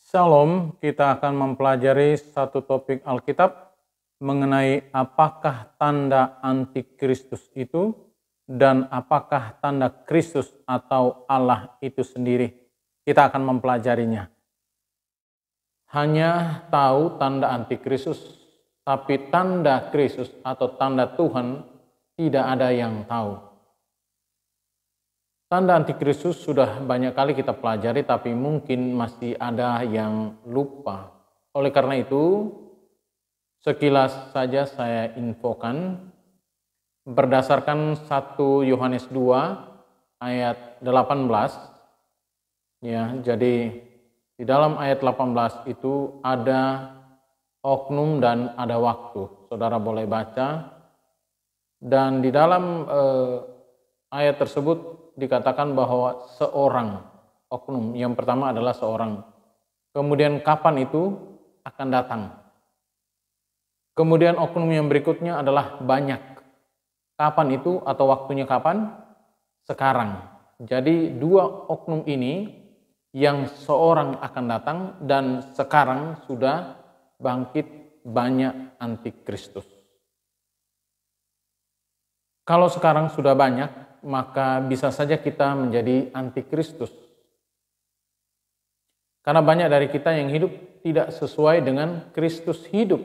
Shalom, kita akan mempelajari satu topik Alkitab mengenai apakah tanda antikristus itu dan apakah tanda Kristus atau Allah itu sendiri. Kita akan mempelajarinya. Hanya tahu tanda antikristus, tapi tanda Kristus atau tanda Tuhan tidak ada yang tahu. Tanda antikristus sudah banyak kali kita pelajari, tapi mungkin masih ada yang lupa. Oleh karena itu, sekilas saja saya infokan berdasarkan 1 Yohanes 2 ayat 18. Ya, jadi di dalam ayat 18 itu ada oknum dan ada waktu. Saudara boleh baca. Dan di dalam ayat tersebut dikatakan bahwa seorang oknum, yang pertama adalah seorang. Kemudian kapan itu akan datang. Kemudian oknum yang berikutnya adalah banyak. Kapan itu atau waktunya kapan? Sekarang. Jadi dua oknum ini yang seorang akan datang dan sekarang sudah bangkit banyak antikristus. Kalau sekarang sudah banyak, maka bisa saja kita menjadi antikristus. Karena banyak dari kita yang hidup tidak sesuai dengan Kristus hidup.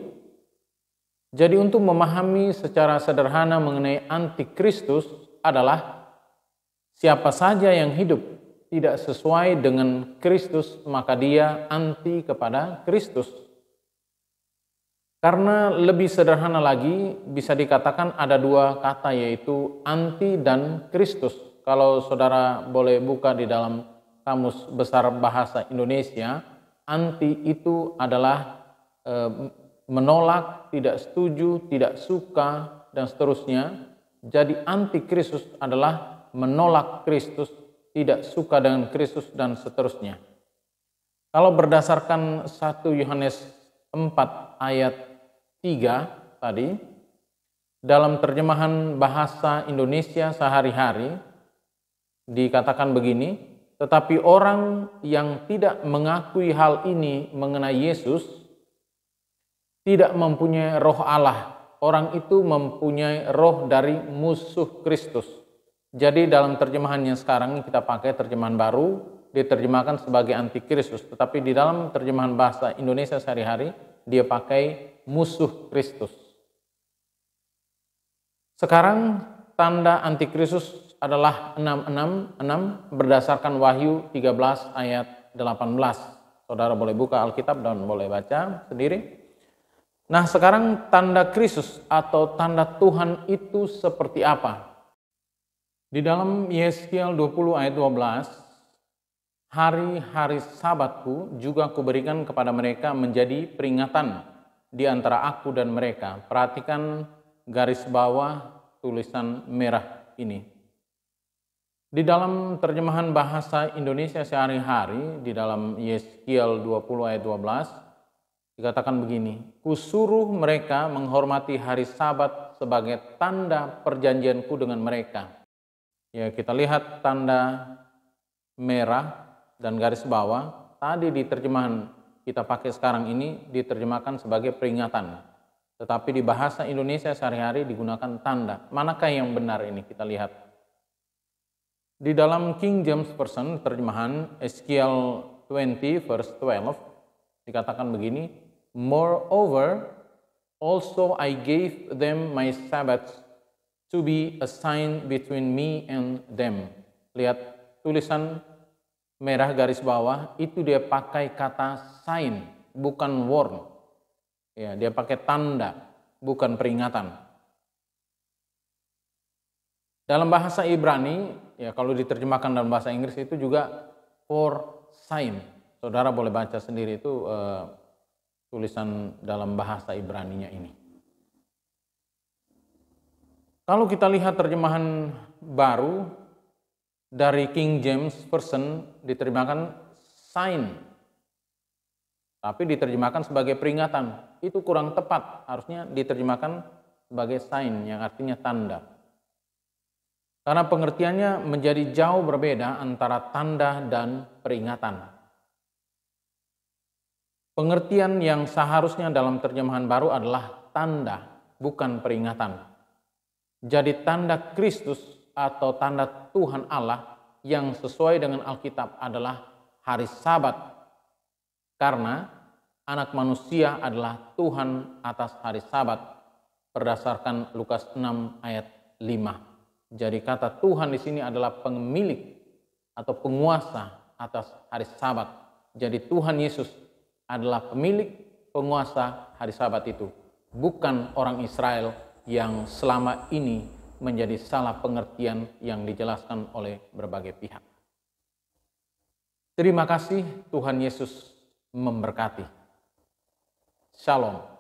Jadi untuk memahami secara sederhana mengenai antikristus adalah siapa saja yang hidup tidak sesuai dengan Kristus, maka dia anti kepada Kristus. Karena lebih sederhana lagi, bisa dikatakan ada dua kata, yaitu anti dan Kristus. Kalau saudara boleh buka di dalam Kamus Besar Bahasa Indonesia, anti itu adalah menolak, tidak setuju, tidak suka, dan seterusnya. Jadi anti Kristus adalah menolak Kristus, tidak suka dengan Kristus, dan seterusnya. Kalau berdasarkan 1 Yohanes 4 ayat 3 tadi, dalam terjemahan bahasa Indonesia sehari-hari dikatakan begini, tetapi orang yang tidak mengakui hal ini mengenai Yesus tidak mempunyai roh Allah. Orang itu mempunyai roh dari musuh Kristus. Jadi dalam terjemahan yang sekarang kita pakai terjemahan baru, diterjemahkan sebagai antikristus, tetapi di dalam terjemahan bahasa Indonesia sehari-hari dia pakai musuh Kristus. Sekarang tanda antikristus adalah 666 berdasarkan Wahyu 13 ayat 18. Saudara boleh buka Alkitab dan boleh baca sendiri. Nah, sekarang tanda Kristus atau tanda Tuhan itu seperti apa? Di dalam Yeskiel 20 ayat 12, hari-hari Sabatku juga kuberikan kepada mereka menjadi peringatan di antara aku dan mereka. Perhatikan garis bawah tulisan merah ini. Di dalam terjemahan bahasa Indonesia sehari-hari, di dalam Yeskiel 20 ayat 12, dikatakan begini, kusuruh mereka menghormati hari Sabat sebagai tanda perjanjianku dengan mereka. Ya, kita lihat tanda merah dan garis bawah, tadi di terjemahan kita pakai sekarang ini diterjemahkan sebagai peringatan. Tetapi di bahasa Indonesia sehari-hari digunakan tanda. Manakah yang benar ini? Kita lihat. Di dalam King James Version terjemahan Ezekiel 20 verse 12 dikatakan begini, moreover, also I gave them my Sabbaths to be a sign between me and them. Lihat tulisan merah garis bawah itu dia pakai kata sign, bukan warn. Ya, dia pakai tanda, bukan peringatan. Dalam bahasa Ibrani, ya kalau diterjemahkan dalam bahasa Inggris itu juga for sign. Saudara boleh baca sendiri itu tulisan dalam bahasa Ibraninya ini. Kalau kita lihat terjemahan baru dari King James Version diterjemahkan sign, tapi diterjemahkan sebagai peringatan. Itu kurang tepat, harusnya diterjemahkan sebagai sign yang artinya tanda. Karena pengertiannya menjadi jauh berbeda antara tanda dan peringatan. Pengertian yang seharusnya dalam terjemahan baru adalah tanda, bukan peringatan. Jadi tanda Kristus atau tanda Tuhan Allah yang sesuai dengan Alkitab adalah hari Sabat. Karena anak manusia adalah Tuhan atas hari Sabat berdasarkan Lukas 6 ayat 5. Jadi kata Tuhan di sini adalah pemilik atau penguasa atas hari Sabat. Jadi Tuhan Yesus adalah pemilik penguasa hari Sabat itu, bukan orang Israel yang selama ini menjadi salah pengertian yang dijelaskan oleh berbagai pihak. Terima kasih, Tuhan Yesus memberkati. Shalom.